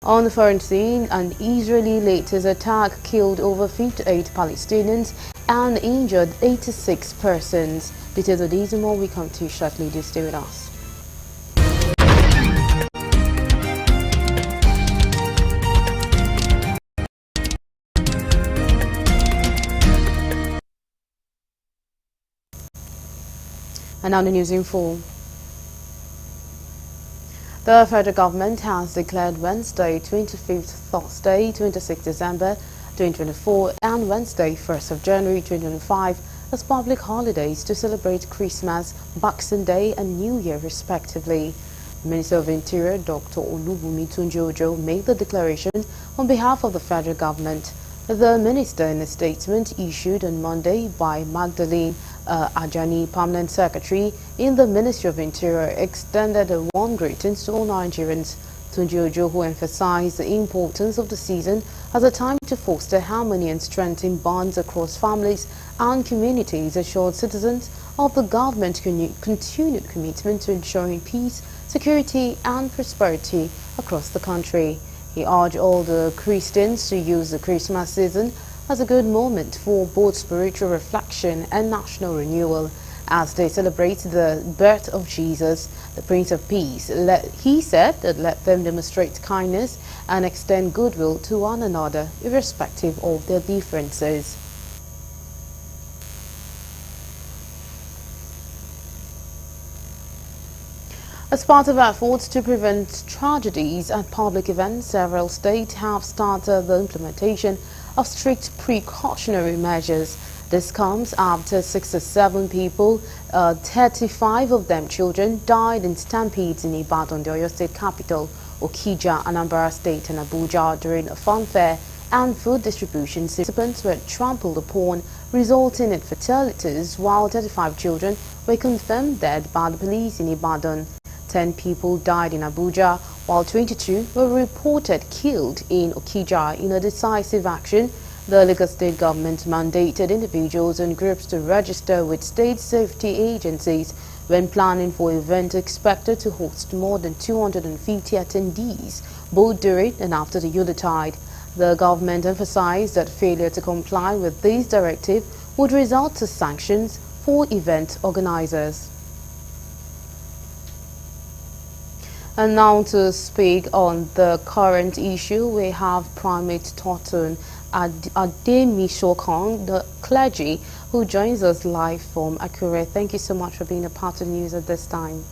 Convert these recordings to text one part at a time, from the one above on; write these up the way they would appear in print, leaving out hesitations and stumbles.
On the foreign scene, an Israeli latest attack killed over 58 Palestinians and injured 86 persons. Details of these and more we come to shortly. Do stay with us. And now the news in full. The federal government has declared Wednesday, 25th, Thursday, 26 December 2024 and Wednesday, 1st of January 2025 as public holidays to celebrate Christmas, Boxing Day and New Year respectively. Minister of Interior Dr. Olubunmi Tunji-Ojo made the declaration on behalf of the federal government. The minister, in a statement issued on Monday by Magdalene Ajani, Permanent Secretary in the Ministry of Interior, extended a warm greetings to all Nigerians. Tunji-Ojo, who emphasized the importance of the season as a time to foster harmony and strengthen bonds across families and communities, assured citizens of the government's continued commitment to ensuring peace, security and prosperity across the country. He urged all the Christians to use the Christmas season as a good moment for both spiritual reflection and national renewal as they celebrate the birth of Jesus, the Prince of Peace. He said that let them demonstrate kindness and extend goodwill to one another, irrespective of their differences. As part of efforts to prevent tragedies at public events, several states have started the implementation of strict precautionary measures. This comes after 67 people, 35 of them children, died in stampedes in Ibadan, the Oyo State capital, Okija, Anambra State and Abuja during a funfair and food distribution. Participants were trampled upon, resulting in fatalities, while 35 children were confirmed dead by the police in Ibadan. 10 people died in Abuja, while 22 were reported killed in Okija. In a decisive action, the Lagos State government mandated individuals and groups to register with state safety agencies when planning for events expected to host more than 250 attendees, both during and after the Yuletide. The government emphasized that failure to comply with this directive would result to sanctions for event organizers. And now to speak on the current issue, we have Primate Totten Ademishokan, the clergy, who joins us live from Akure. Thank you so much for being a part of the news at this time.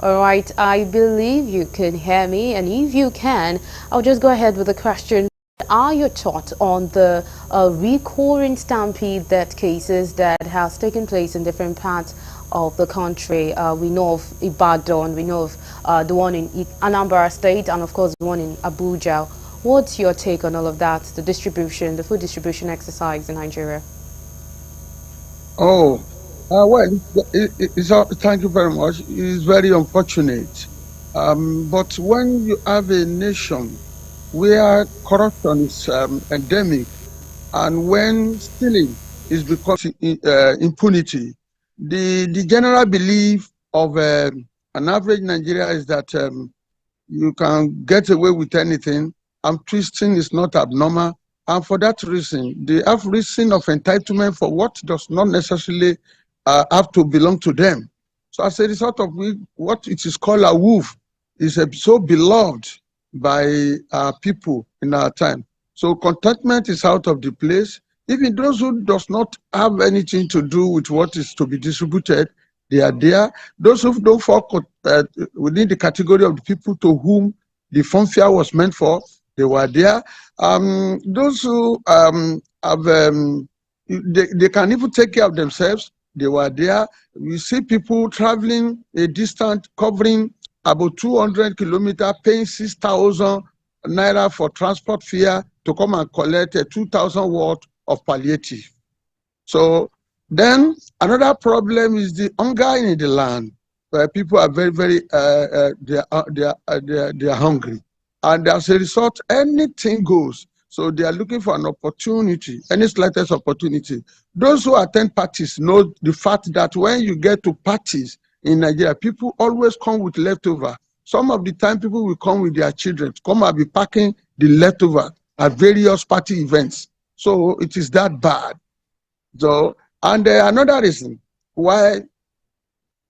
All right, I believe you can hear me, and if you can, I'll just go ahead with the question. Are your thoughts on the recurring stampede that cases that has taken place in different parts of the country? We know of Ibadan, we know of the one in Anambra State, and of course the one in Abuja. What's your take on all of that, the distribution, the food distribution exercise in Nigeria? Oh, thank you very much. It's very unfortunate. But when you have a nation where corruption is endemic, and when stealing is because impunity, the general belief of an average Nigeria is that you can get away with anything, and twisting is not abnormal. And for that reason, they have reason of entitlement for what does not necessarily have to belong to them. So as a result of what it is called a wolf is so beloved by people in our time. So contentment is out of the place. Even those who does not have anything to do with what is to be distributed, they are there. Those who don't fall within the category of the people to whom the funfair was meant for, they were there. Those who have, they can even take care of themselves, they were there. We see people traveling a distance, covering about 200 kilometers, paying 6,000 naira for transport fare to come and collect a 2,000 worth of palliative. So then another problem is the hunger in the land, where people are very, they are hungry. And as a result, anything goes. So they are looking for an opportunity, any slightest opportunity. Those who attend parties know the fact that when you get to parties in Nigeria, people always come with leftover. Some of the time, people will come with their children, come and be packing the leftover at various party events. So it is that bad. So, and another reason why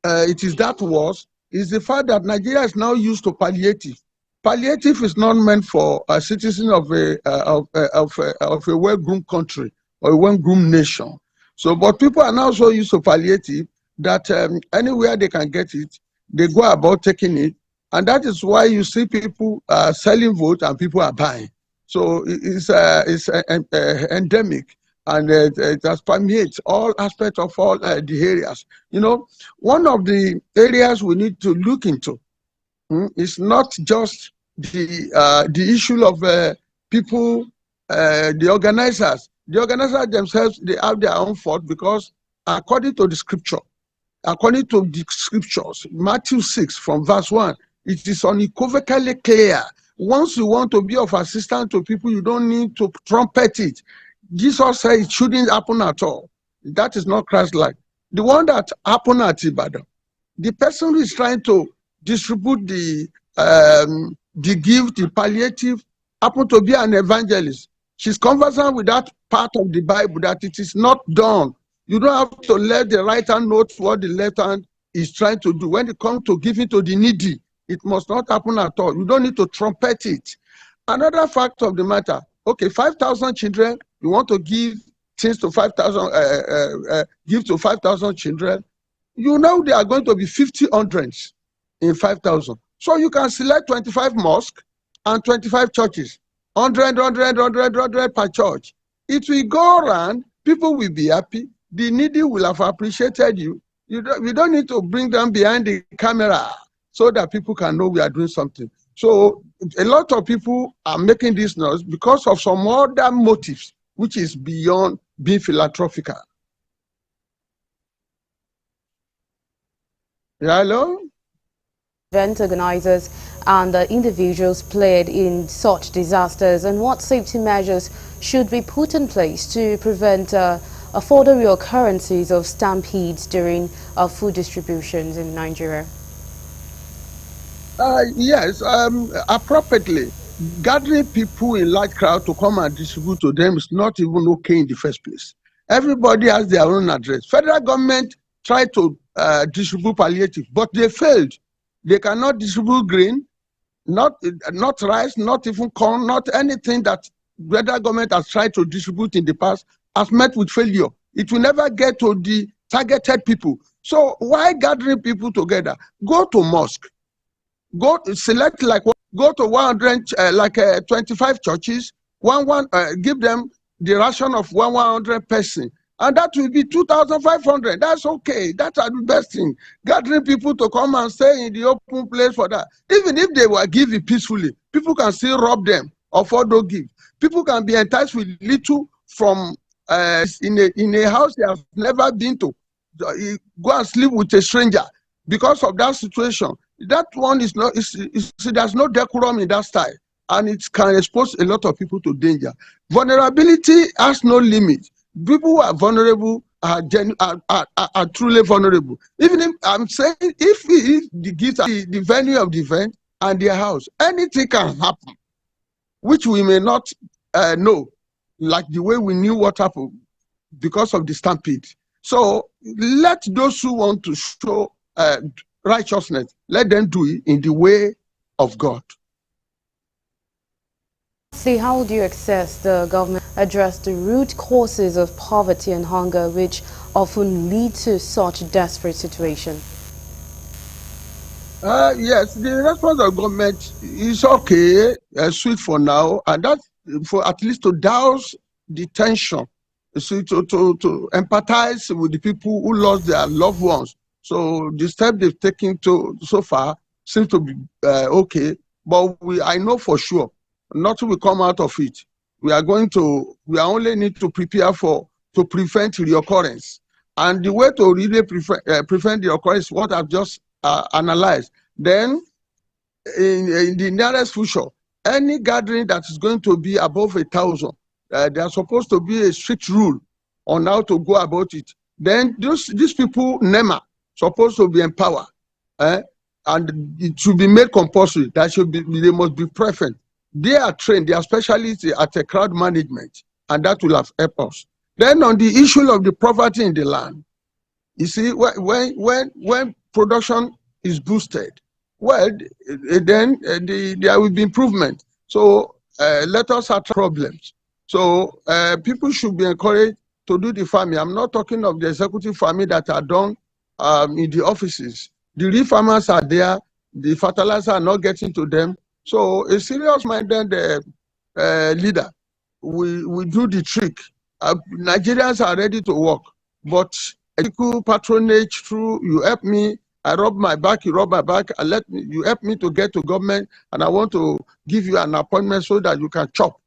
it is that worse is the fact that Nigeria is now used to palliative. Palliative is not meant for a citizen of a well-groomed country or a well-groomed nation. So, but people are now so used to palliative that anywhere they can get it, they go about taking it, and that is why you see people selling votes and people are buying. So it's endemic, and it has permeates all aspects of all the areas. You know, one of the areas we need to look into is not just the issue of people, the organizers. The organizers themselves, they have their own fault because according to the scriptures, Matthew 6 from verse 1, it is unequivocally clear. Once you want to be of assistance to people, you don't need to trumpet it. Jesus said it shouldn't happen at all. That is not Christ-like. The one that happened at Ibadan, the person who is trying to distribute the gift, the palliative, happened to be an evangelist. She's conversant with that part of the Bible that it is not done. You don't have to let the right hand know what the left hand is trying to do. When it comes to giving to the needy, it must not happen at all. You don't need to trumpet it. Another fact of the matter, okay, 5,000 children, you want to give things to 5,000, give to 5,000 children, you know there are going to be 50 hundreds in 5,000. So you can select 25 mosques and 25 churches, 100 per church. It will go around, people will be happy, the needy will have appreciated you. We don't need to bring them behind the camera so that people can know we are doing something. So a lot of people are making this noise because of some other motives, which is beyond being philanthropical. Yeah, hello? Event organizers and the individuals played in such disasters, and what safety measures should be put in place to prevent further reoccurrences of stampedes during food distributions in Nigeria? Yes, appropriately. Gathering people in large crowd to come and distribute to them is not even okay in the first place. Everybody has their own address. Federal government tried to distribute palliative, but they failed. They cannot distribute grain, not rice, not even corn, not anything that federal government has tried to distribute in the past has met with failure. It will never get to the targeted people. So why gathering people together? Go to mosque. Go select go to 100 25 churches, give them the ration of 100 person, and that will be 2,500. That's okay. That's the best thing. Gathering people to come and stay in the open place for that. Even if they were giving peacefully, people can still rob them of what they give. People can be enticed with little from in a house they have never been to. Go and sleep with a stranger because of that situation. That one is not, there's no decorum in that style, and it can expose a lot of people to danger. Vulnerability has no limit. People who are vulnerable are truly vulnerable. Even if I'm saying, if the gift, the venue of the event and their house, anything can happen, which we may not know, like the way we knew what happened because of the stampede. So let those who want to show righteousness, let them do it in the way of God. See, how do you assess the government address the root causes of poverty and hunger, which often lead to such desperate situation? Yes, the response of government is okay, sweet for now, and that's for at least to douse the tension, so to empathize with the people who lost their loved ones. So the step they've taken so far seems to be okay, but I know for sure nothing will come out of it. We only need to prepare to prevent reoccurrence. And the way to really prevent the occurrence is what I've just analyzed. Then in the nearest future, any gathering that is going to be above 1,000, there are supposed to be a strict rule on how to go about it. Then these people, NEMA, supposed to be empowered, and it should be made compulsory. They must be preferred. They are trained, they are specialists at a crowd management, and that will have helped us. Then on the issue of the poverty in the land, you see, when production is boosted, well, then there will be improvement. So let us have problems. So people should be encouraged to do the farming. I'm not talking of the executive farming that are done in the offices. The real farmers are there. The fertilizers are not getting to them. So a serious-minded leader will do the trick. Nigerians are ready to work, but ethical patronage through you help me, I rub my back, you rub my back, and you help me to get to government, and I want to give you an appointment so that you can chop.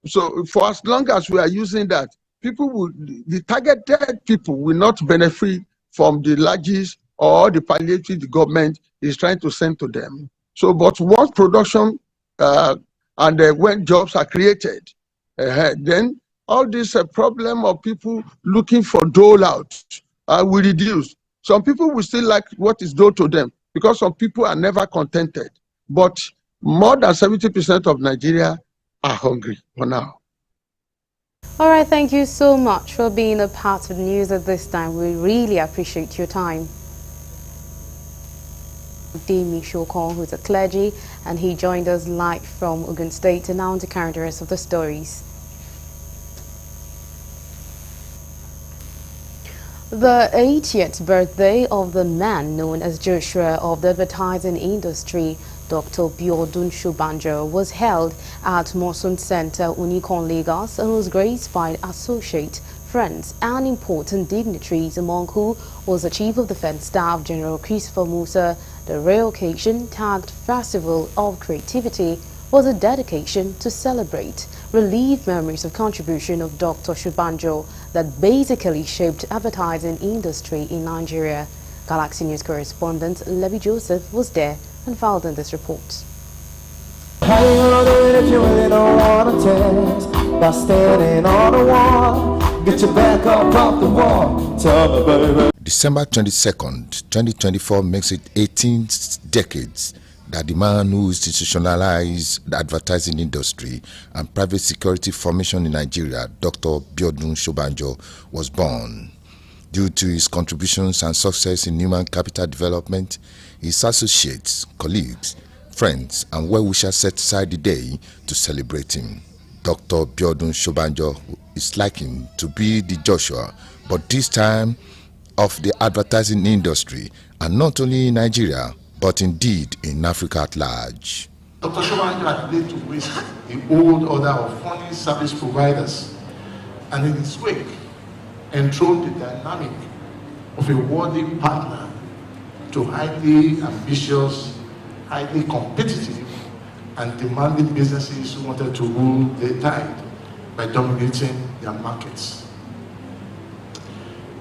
So for as long as we are using that, the targeted people will not benefit from the largest or the palliative the government is trying to send to them. So, but once production and when jobs are created, then all this problem of people looking for dole out will reduce. Some people will still like what is done to them because some people are never contented. But more than 70% of Nigeria are hungry for now. All right, thank you so much for being a part of the news at this time. We really appreciate your time. Demi Shokon, who's a clergy, and he joined us live from Ogun State to now to carry the rest of the stories. The 80th birthday of the man known as Joshua of the advertising industry, Dr. Biodun Shobanjo, was held at Mosun Center, Unicon, Lagos, and was graced by associate, friends, and important dignitaries, among whom was the Chief of Defense Staff, General Christopher Musa. The rare occasion, tagged Festival of Creativity, was a dedication to celebrate, relive memories of contribution of Dr. Shobanjo that basically shaped advertising industry in Nigeria. Galaxy News correspondent Levy Joseph was there and filed in this report. How you gonna do it if you really don't wanna test? By standing on the wall, get your back up off the wall. Tell me, baby. December 22nd, 2024 makes it 18 decades that the man who institutionalized the advertising industry and private security formation in Nigeria, Dr. Biodun Shobanjo, was born. Due to his contributions and success in human capital development, his associates, colleagues, friends, and well-wishers set aside the day to celebrate him. Dr. Biodun Shobanjo is likened to be the Joshua, but this time of the advertising industry, and not only in Nigeria, but indeed in Africa at large. Dr. Shobanjo had laid to waste the old order of funding service providers, and in his wake, enthroned the dynamic of a worthy partner to highly ambitious, highly competitive, and demanding businesses who wanted to rule their tide by dominating their markets.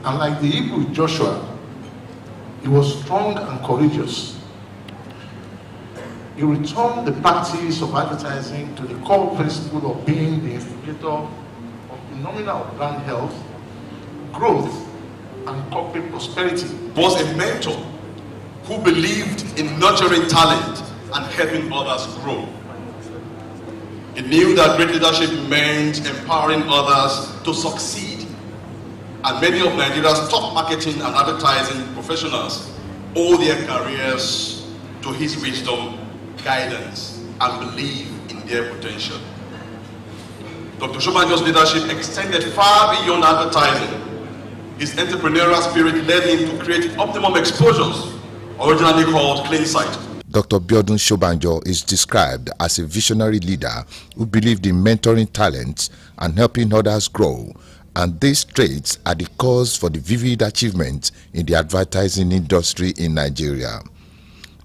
Unlike the Hebrew Joshua, he was strong and courageous. He returned the practice of advertising to the core principle of being the instigator of phenomenal brand health, growth, and corporate prosperity. He was a mentor who believed in nurturing talent and helping others grow. He knew that great leadership meant empowering others to succeed. And many of Nigeria's top marketing and advertising professionals owe their careers to his wisdom, guidance, and belief in their potential. Dr. Shobanjo's leadership extended far beyond advertising. His entrepreneurial spirit led him to create optimum exposures, originally called Clean Sight. Dr. Biodun Shobanjo is described as a visionary leader who believed in mentoring talents and helping others grow. And these traits are the cause for the vivid achievements in the advertising industry in Nigeria.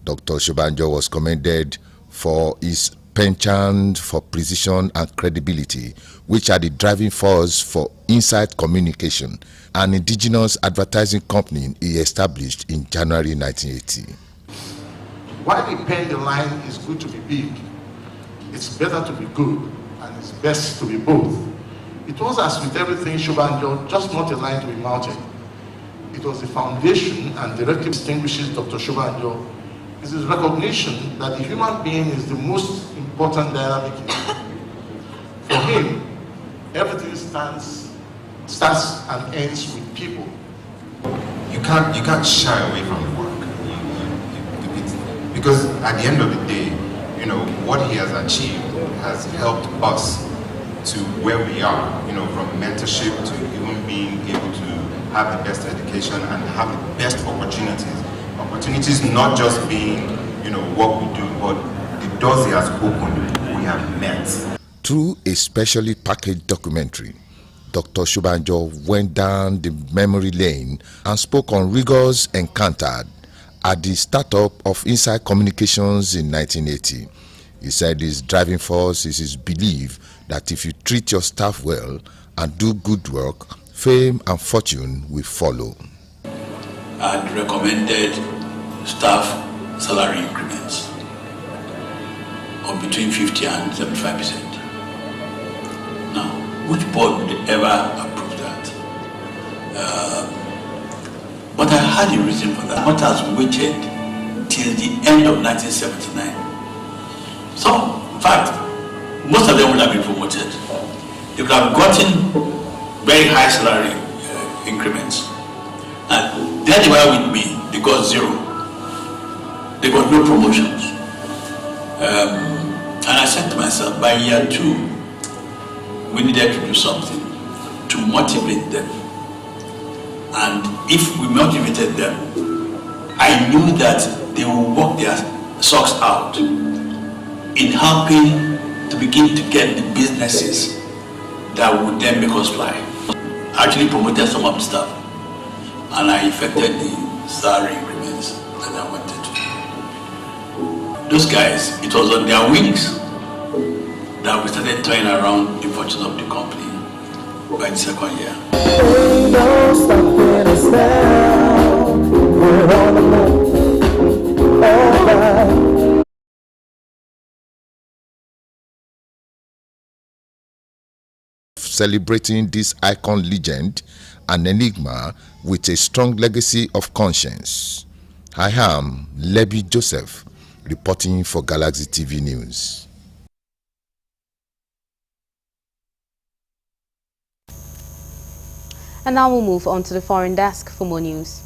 Dr. Shobanjo was commended for his penchant for precision and credibility, which are the driving force for Insight Communication, an indigenous advertising company he established in January 1980. While he penned the line, "It's good to be big," it's better to be good and it's best to be both. It was, as with everything Shobanjo, just not a line to be mounted. It was the foundation and directly distinguishes Dr. Shobanjo is his recognition that the human being is the most important dynamic in life. For him, everything starts and ends with people. You can't shy away from the work. Because at the end of the day, you know, what he has achieved has helped us to where we are, you know, from mentorship to even being able to have the best education and have the best opportunities. Opportunities not just being, you know, what we do, but the doors he has opened, we have met. Through a specially packaged documentary, Dr. Shobanjo went down the memory lane and spoke on rigors encountered at the startup of Inside Communications in 1980. He said his driving force is his belief that if you treat your staff well and do good work, fame and fortune will follow. I had recommended staff salary increments of between 50 and 75%. Now, which board would ever approve that? But I had a reason for that. What has waited till the end of 1979. So, in fact, most of them would have been promoted. They would have gotten very high salary increments. And then they were with me, they got zero. They got no promotions. And I said to myself, by year 2, we needed to do something to motivate them. And if we motivated them, I knew that they would work their socks out in helping to begin to get the businesses that would then make us fly. I actually promoted some of the staff, and I effected the salary increments that I wanted. Those guys, it was on their wings that we started turning around the fortune of the company by the second year. Ain't no stopping us now. We're on the move. All right. Celebrating this icon legend, an enigma with a strong legacy of conscience. I am Lebby Joseph, reporting for Galaxy TV News. And now we'll move on to the foreign desk for more news.